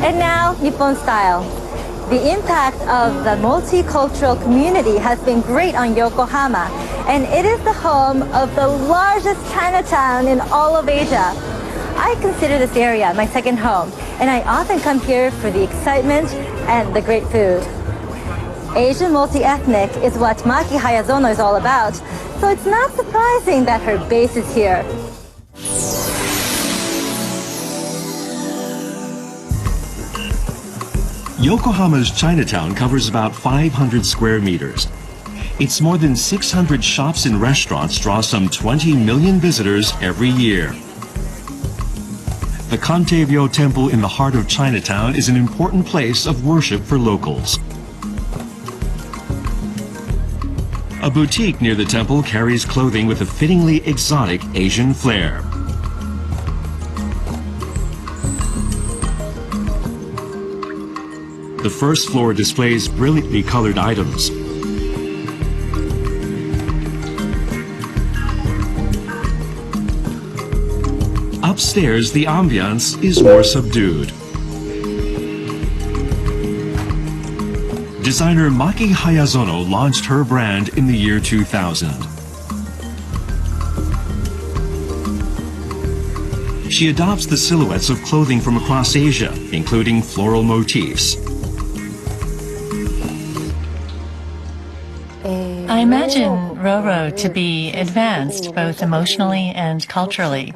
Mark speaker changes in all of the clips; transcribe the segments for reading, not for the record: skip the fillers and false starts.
Speaker 1: And now, Nippon style. The impact of the multicultural community has been great on Yokohama, and it is the home of the largest Chinatown in all of Asia. I consider this area my second home, and I often come here for the excitement and the great food. Asian multi-ethnic is what Maki Hayazono is all about, so it's not surprising that her base is here.
Speaker 2: Yokohama's Chinatown covers about 500 square meters. Its more than 600 shops and restaurants draw some 20 million visitors every year. The Kantebyo Temple in the heart of Chinatown is an important place of worship for locals. A boutique near the temple carries clothing with a fittingly exotic Asian flair. The first floor displays brilliantly colored items. Upstairs, the ambiance is more subdued. Designer Maki Hayazono launched her brand in the year 2000. She adopts the silhouettes of clothing from across Asia, including floral motifs.
Speaker 3: I imagine ROUROU to be advanced both emotionally and culturally.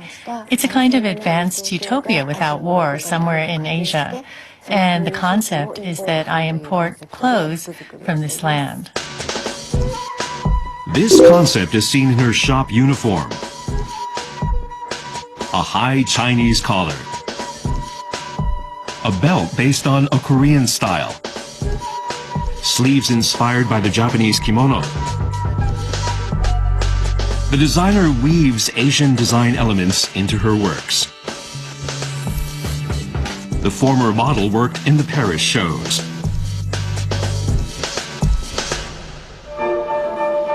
Speaker 3: It's a kind of advanced utopia without war somewhere in Asia. And the concept is that I import clothes from this land.
Speaker 2: This concept is seen in her shop uniform. A high Chinese collar. A belt based on a Korean style. Sleeves inspired by the Japanese kimono. The designer weaves Asian design elements into her works. The former model worked in the Paris shows.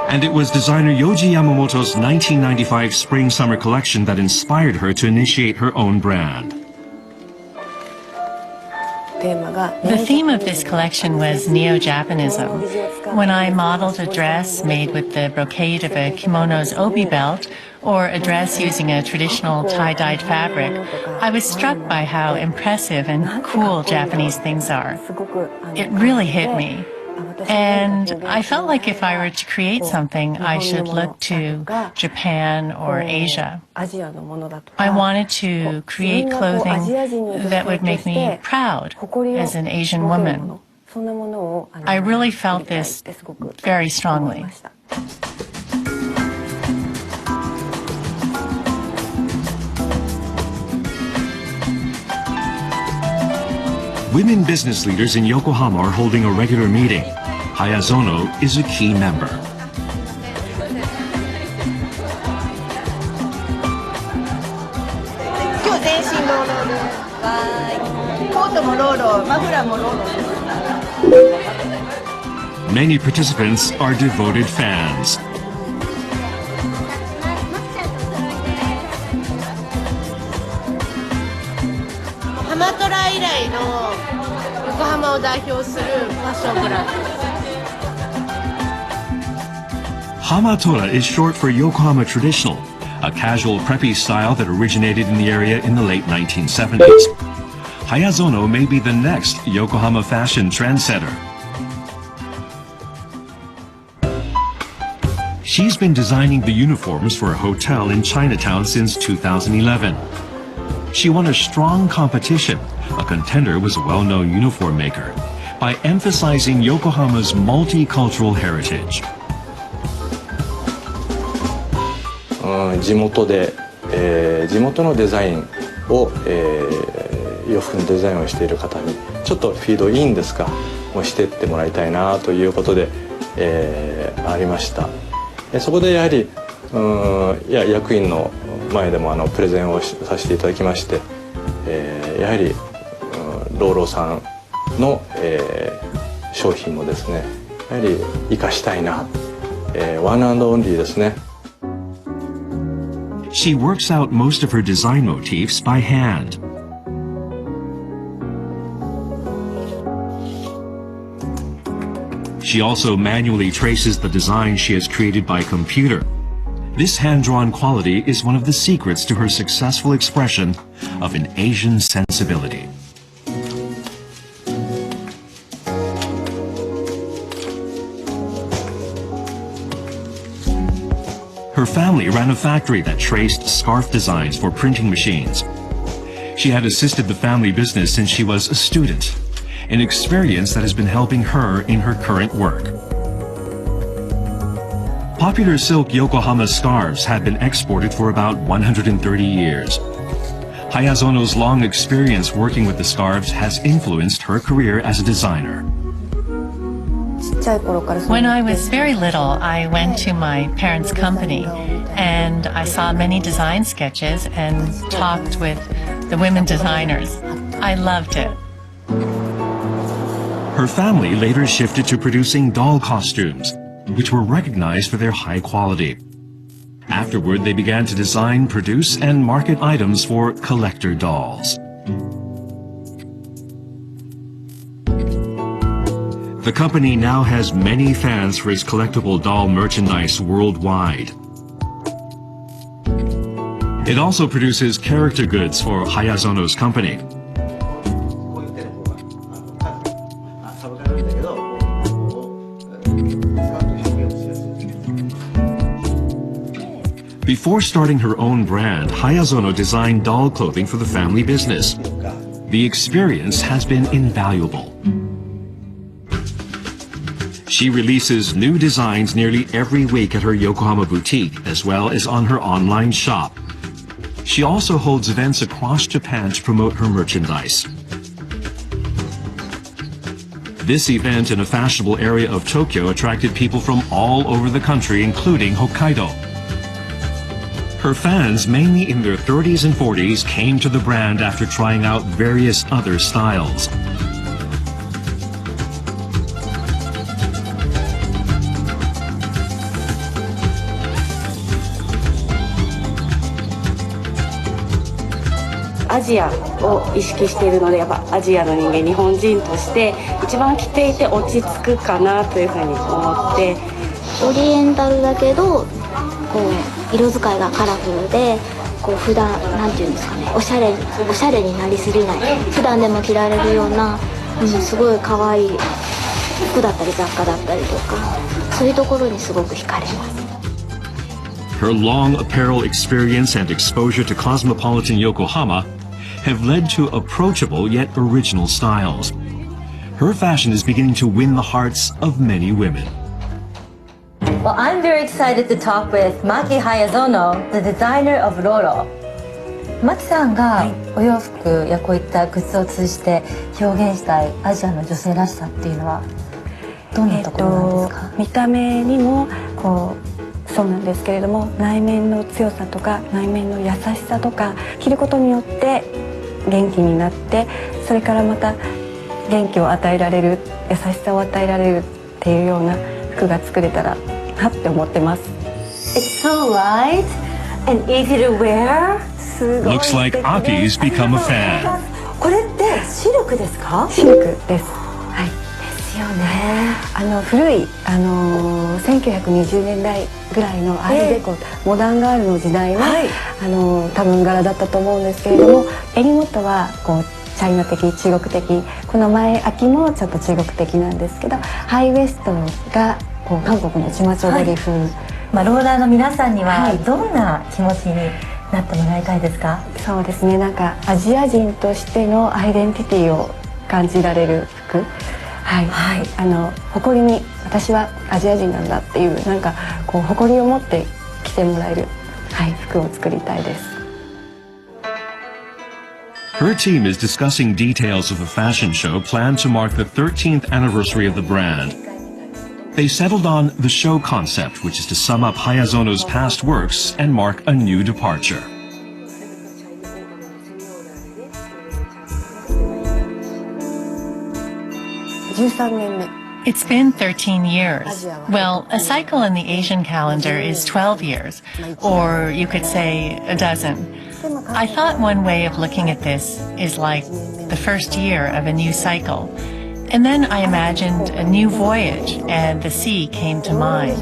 Speaker 2: And it was designer Yoji Yamamoto's 1995 Spring-Summer collection that inspired her to initiate her own brand.
Speaker 3: The theme of this collection was Neo-Japanism. When I modeled a dress made with the brocade of a kimono's obi belt, or a dress using a traditional tie-dyed fabric, I was struck by how impressive and cool Japanese things are. It really hit me. And I felt like if I were to create something, I should look to Japan or Asia. I wanted to create clothing that would make me proud as an Asian woman. I really felt this very strongly.
Speaker 2: Women business leaders in Yokohama are holding a regular meeting. Hayazono is a key member. Many participants are devoted fans. Hamatora is short for Yokohama Traditional, a casual preppy style that originated in the area in the late 1970s. Hayazono may be the next Yokohama fashion trendsetter. She's been designing the uniforms for a hotel in Chinatown since 2011. She won a strong competition. A contender was a well-known uniform maker, by emphasizing Yokohama's multicultural heritage.
Speaker 4: 地元で、地元のデザインを、洋服のデザインをしている方にちょっとフィードいいんですかもうしてってもらいたいなということで、ありました。そこでやはり役員の前でもプレゼンをさせていただきまして、やはりROUROUさんの、商品もですねやはり生かしたいな、ワンアンドオンリーですね。
Speaker 2: She works out most of her design motifs by hand. She also manually traces the design she has created by computer. This hand-drawn quality is one of the secrets to her successful expression of an Asian sensibility. Her family ran a factory that traced scarf designs for printing machines. She had assisted the family business since she was a student, an experience that has been helping her in her current work. Popular silk Yokohama scarves have been exported for about 130 years. Hayazono's long experience working with the scarves has influenced her career as a designer.
Speaker 3: When I was very little, I went to my parents' company and I saw many design sketches and talked with the women designers. I loved it.
Speaker 2: Her family later shifted to producing doll costumes, which were recognized for their high quality. Afterward, they began to design, produce, and market items for collector dolls. The company now has many fans for its collectible doll merchandise worldwide. It also produces character goods for Hayazono's company. Before starting her own brand, Hayazono designed doll clothing for the family business. The experience has been invaluable. She releases new designs nearly every week at her Yokohama boutique, as well as on her online shop. She also holds events across Japan to promote her merchandise. This event in a fashionable area of Tokyo attracted people from all over the country, including Hokkaido. Her fans, mainly in their 30s and 40s, came to the brand after trying out various other styles.
Speaker 5: アジアを意識しているので、やっぱアジアの人間、日本人として一番着ていて落ち着くかなというふうに思って、
Speaker 6: オリエンタルだけどこう色使いがカラフルで、こう普段なんていうんですかね、おしゃれになりすぎない、普段でも着られるような、すごい可愛い服だったり雑貨だったりとか、そういうところにすごく惹かれます。
Speaker 2: Her long apparel experience and exposure to cosmopolitan Yokohama have led to approachable yet original styles. Her fashion is beginning to win the hearts of many women.
Speaker 1: Well, I'm very excited to talk with Maki Hayazono, the designer of ROUROU. マキさんがお洋服やこういったグッズを通じて表現したいアジアの女性らしさっていうのはどんなところなんですか？
Speaker 5: 見た目にもこうそうなんですけれども、内面の強さとか内面の優しさとか、着ることによって元気になって、それからまた元気を与えられる、優しさを与えられるっていうような服が作れたらなって思ってます。
Speaker 1: It's so light and easy to wear.
Speaker 2: Looks like Aki's become a fan.
Speaker 1: これってシルクですか？
Speaker 5: シルクです。はい。
Speaker 1: ですよね。
Speaker 5: 古い1920年代ぐらいのアールデコ、モダンガールの時代の、多分柄だったと思うんですけれども、襟元はこうチャイナ的、中国的、この前秋もちょっと中国的なんですけど、ハイウエストがこう韓国のチマチョゴリ風、
Speaker 1: ローラーの皆さんにはどんな気持ちになってもらいたいですか？
Speaker 5: そうですね、なんかアジア人としてのアイデンティティを感じられる服、誇りに私はアジア人なんだっていう、なんかこう誇りを持って着てもらえる、服を作りたいです。
Speaker 2: Her team is discussing details of a fashion show planned to mark the 13th anniversary of the brand. They settled on the show concept, which is to sum up Hayazono's past works and mark a new departure.
Speaker 3: It's been 13 years. Well, a cycle in the Asian calendar is 12 years, or you could say a dozen. I thought one way of looking at this is like the first year of a new cycle. And then I imagined a new voyage, and the sea came to mind.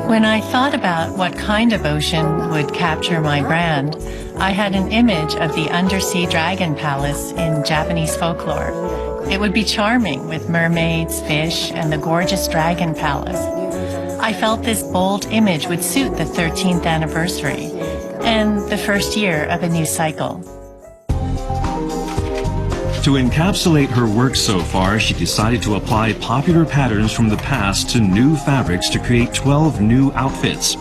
Speaker 3: When I thought about what kind of ocean would capture my brand, I had an image of the undersea dragon palace in Japanese folklore. It would be charming with mermaids, fish, and the gorgeous dragon palace. I felt this bold image would suit the 13th anniversary and the first year of a new cycle.
Speaker 2: To encapsulate her work so far, she decided to apply popular patterns from the past to new fabrics to create 12 new outfits.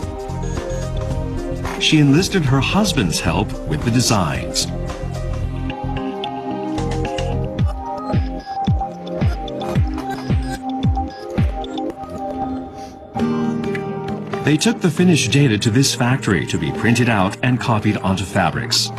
Speaker 2: She enlisted her husband's help with the designs. They took the finished data to this factory to be printed out and copied onto fabrics.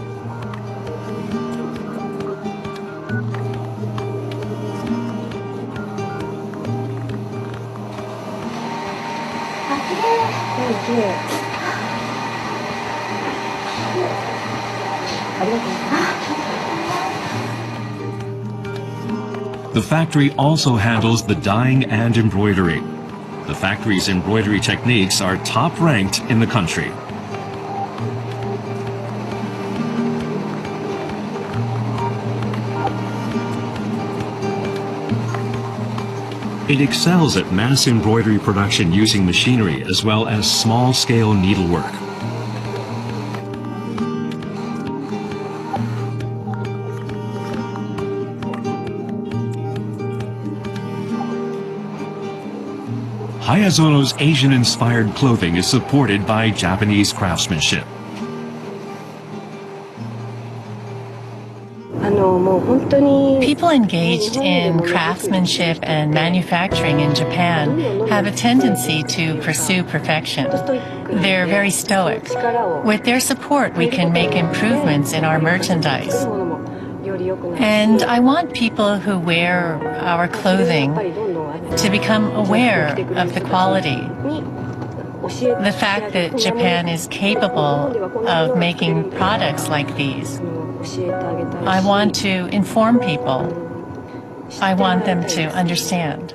Speaker 2: The factory also handles the dyeing and embroidery. The factory's embroidery techniques are top ranked in the country. It excels at mass embroidery production using machinery as well as small-scale needlework. Hayazono's Asian-inspired clothing is supported by Japanese craftsmanship.
Speaker 3: People engaged in craftsmanship and manufacturing in Japan have a tendency to pursue perfection. They're very stoic. With their support, we can make improvements in our merchandise. And I want people who wear our clothing to become aware of the quality. The fact that Japan is capable of making products like these. I want to inform people. I want them to understand.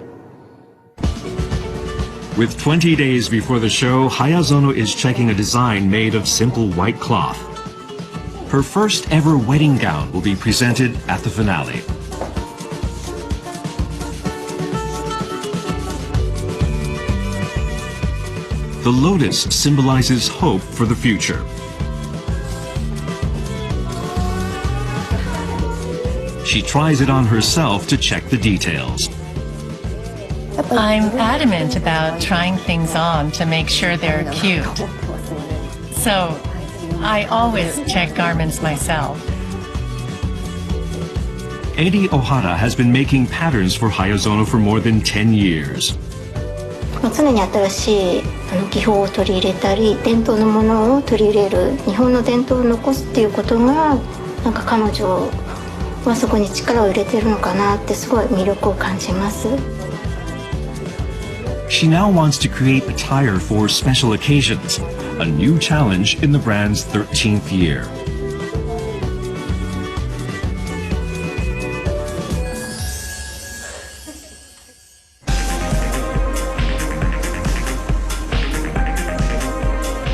Speaker 2: With 20 days before the show, Hayazono is checking a design made of simple white cloth. Her first ever wedding gown will be presented at the finale. The lotus symbolizes hope for the future. She tries it on herself to check the details.
Speaker 3: I'm adamant about trying things on to make sure they're cute. So I always check garments myself.
Speaker 2: Eddie Ohara has been making patterns for Hayazono for more than 10 years.
Speaker 6: 常に新しい技法を取り入れたり、伝統のものを取り入れる、日本の伝統を残すっていうことが、なんか彼女はそこに力を入れてるのかなってすごい魅力を感じます。
Speaker 2: She now wants to create attire for special occasions, a new challenge in the brand's 13th year.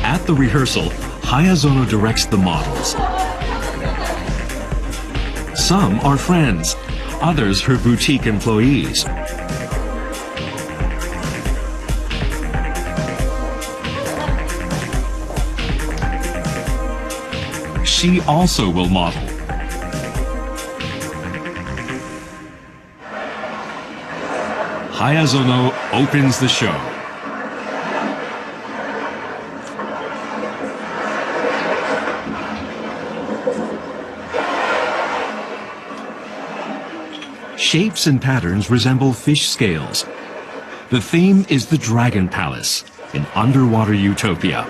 Speaker 2: At the rehearsal, Hayazono directs the models. Some are friends, others her boutique employees. She also will model. Hayazono opens the show. Shapes and patterns resemble fish scales. The theme is the Dragon Palace, an underwater utopia.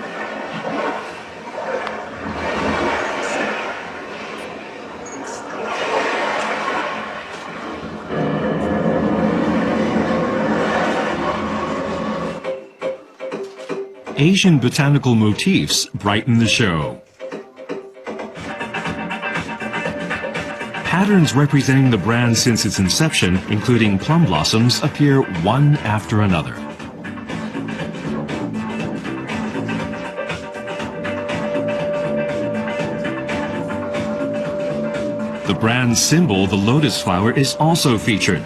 Speaker 2: Asian botanical motifs brighten the show. Patterns representing the brand since its inception, including plum blossoms, appear one after another. The brand's symbol, the lotus flower, is also featured.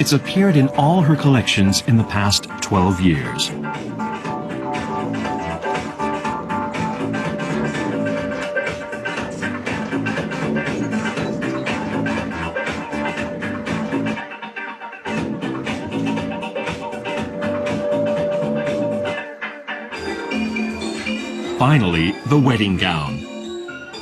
Speaker 2: It's appeared in all her collections in the past 12 years. Finally, the wedding gown.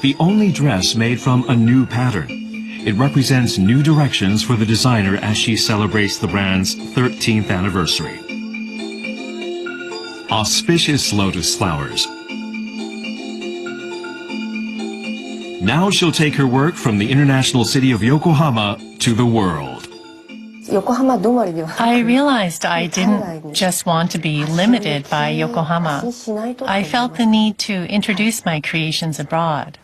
Speaker 2: The only dress made from a new pattern. It represents new directions for the designer as she celebrates the brand's 13th anniversary. Auspicious lotus flowers. Now she'll take her work from the international city of Yokohama to the world.
Speaker 3: I realized I didn't just want to be limited by Yokohama. I felt the need to introduce my creations abroad.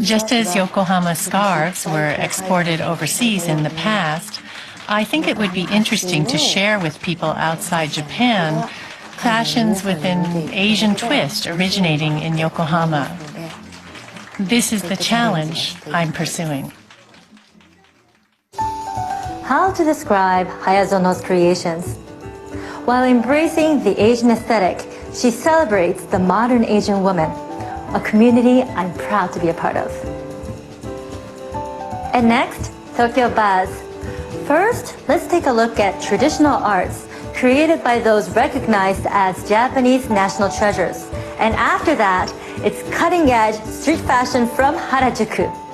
Speaker 3: Just as Yokohama scarves were exported overseas in the past, I think it would be interesting to share with people outside Japan fashions with an Asian twist originating in Yokohama. This is the challenge I'm pursuing.
Speaker 1: How to describe Hayazono's creations? While embracing the Asian aesthetic, she celebrates the modern Asian woman, a community I'm proud to be a part of. And next, Tokyo Buzz. First, let's take a look at traditional arts created by those recognized as Japanese national treasures. And after that, it's cutting-edge street fashion from Harajuku.